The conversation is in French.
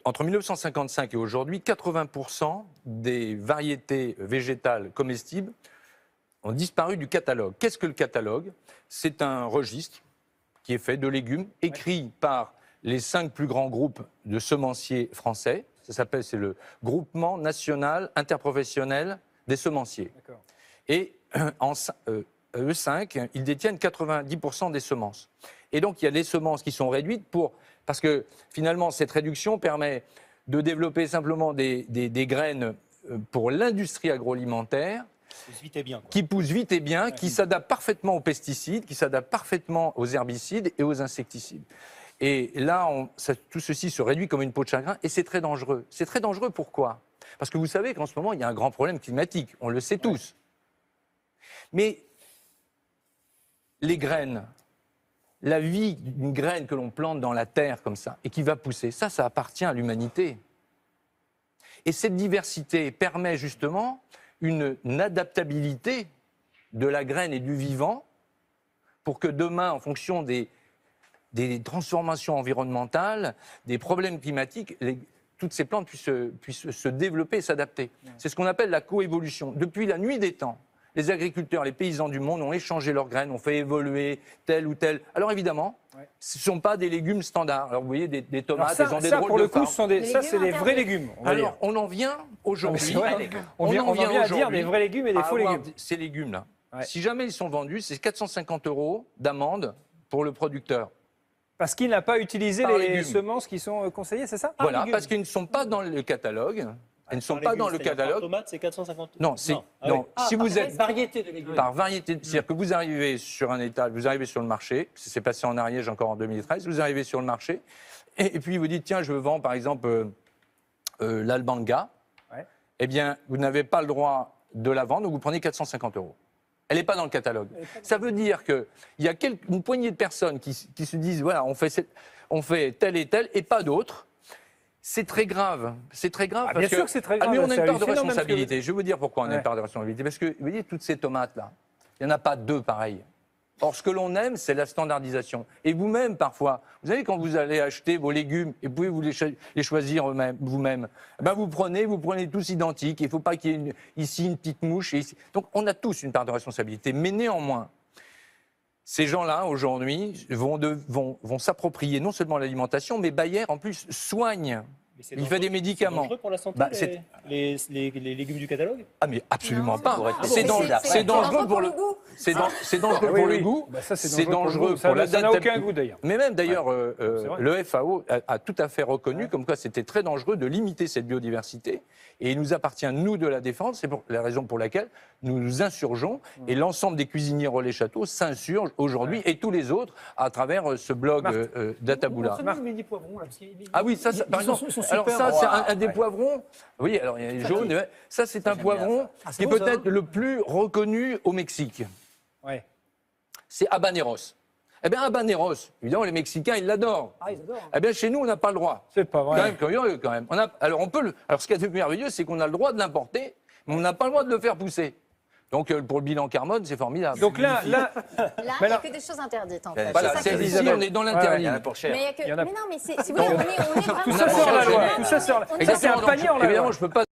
Entre 1955 et aujourd'hui, 80% des variétés végétales comestibles ont disparu du catalogue. Qu'est-ce que le catalogue? C'est un registre qui est fait de légumes, écrit par les 5 plus grands groupes de semenciers français. C'est le Groupement national interprofessionnel des semenciers. Et eux 5, ils détiennent 90% des semences. Et donc, il y a des semences qui sont réduites parce que finalement, cette réduction permet de développer simplement des graines pour l'industrie agroalimentaire qui poussent vite et bien, qui s'adaptent parfaitement aux pesticides, qui s'adaptent parfaitement aux herbicides et aux insecticides. Et là, tout ceci se réduit comme une peau de chagrin et c'est très dangereux. C'est très dangereux pourquoi? Parce que vous savez qu'en ce moment, il y a un grand problème climatique, on le sait tous. Mais les graines, la vie d'une graine que l'on plante dans la terre comme ça et qui va pousser, ça appartient à l'humanité. Et cette diversité permet justement une adaptabilité de la graine et du vivant pour que demain, en fonction des transformations environnementales, des problèmes climatiques, toutes ces plantes puissent se développer et s'adapter. C'est ce qu'on appelle la coévolution. Depuis la nuit des temps, les agriculteurs, les paysans du monde ont échangé leurs graines, ont fait évoluer tel ou tel. Alors évidemment, ce ne sont pas des légumes standards. Alors vous voyez, des tomates, elles ont des drôles de formes. Ça, c'est des vrais légumes. Alors, on en vient aujourd'hui. On vient à dire des vrais légumes et des faux légumes. Ces légumes-là, si jamais ils sont vendus, c'est 450 € d'amende pour le producteur. Parce qu'il n'a pas utilisé les semences qui sont conseillées, c'est ça? Voilà, parce qu'ils ne sont pas dans le catalogue. Ils ne sont pas dans le catalogue. Par tomate, c'est 450 €. Non, si vous êtes variété de légumes. Par variété, c'est-à-dire que vous arrivez sur un étal, vous arrivez sur le marché, c'est passé en Ariège encore en 2013, vous arrivez sur le marché, et puis vous dites, tiens, je vends par exemple l'albanga, eh bien, vous n'avez pas le droit de la vendre, donc vous prenez 450 €. Elle n'est pas dans le catalogue. Ça veut dire qu'il y a une poignée de personnes qui se disent, voilà, on fait tel et pas d'autres. C'est très grave. C'est très grave. Bien sûr que c'est très grave. Mais on a une part de responsabilité. Je vais vous dire pourquoi on a une part de responsabilité. Parce que, vous voyez, toutes ces tomates-là, il n'y en a pas 2 pareilles. Or, ce que l'on aime, c'est la standardisation. Et vous-même, parfois, vous savez, quand vous allez acheter vos légumes, et vous pouvez les choisir vous-même, ben vous prenez tous identiques. Il ne faut pas qu'il y ait ici une petite mouche. Et ici. Donc, on a tous une part de responsabilité. Mais néanmoins, ces gens-là, aujourd'hui, vont s'approprier non seulement l'alimentation, mais Bayer, en plus, soigne. Il fait des médicaments. C'est dangereux pour la santé, les légumes du catalogue? Ah, mais absolument pas. C'est dangereux pour le goût. C'est dangereux pour le goût. C'est dangereux pour la ça n'a aucun goût, d'ailleurs. Mais même, d'ailleurs, le FAO a tout à fait reconnu comme quoi c'était très dangereux de limiter cette biodiversité. Et il nous appartient, nous, de la défendre. C'est la raison pour laquelle nous nous insurgeons. Et l'ensemble des cuisiniers Relais Château s'insurgent aujourd'hui, et tous les autres, à travers ce blog d'Ataboula. Ah oui, ça, par exemple. Alors ça, c'est un des poivrons. Oui, alors il y a les jaunes. Ça, c'est un poivron qui est peut-être le plus reconnu au Mexique. C'est habaneros. Eh bien, habaneros, évidemment, les Mexicains, ils l'adorent. Ah, ils adorent. Eh bien, chez nous, on n'a pas le droit. C'est pas vrai. Quand même curieux, quand même. Alors, ce qui est merveilleux, c'est qu'on a le droit de l'importer, mais on n'a pas le droit de le faire pousser. Donc, pour le bilan carbone, c'est formidable. Donc là, il n'y a que des choses interdites, en fait. Voilà, ici, on est dans l'interdit. Mais non, mais si vous voulez, on est vraiment... Tout ça sort la loi. Tout ça sort. Ça, c'est un panier en la loi. Évidemment, je ne peux pas...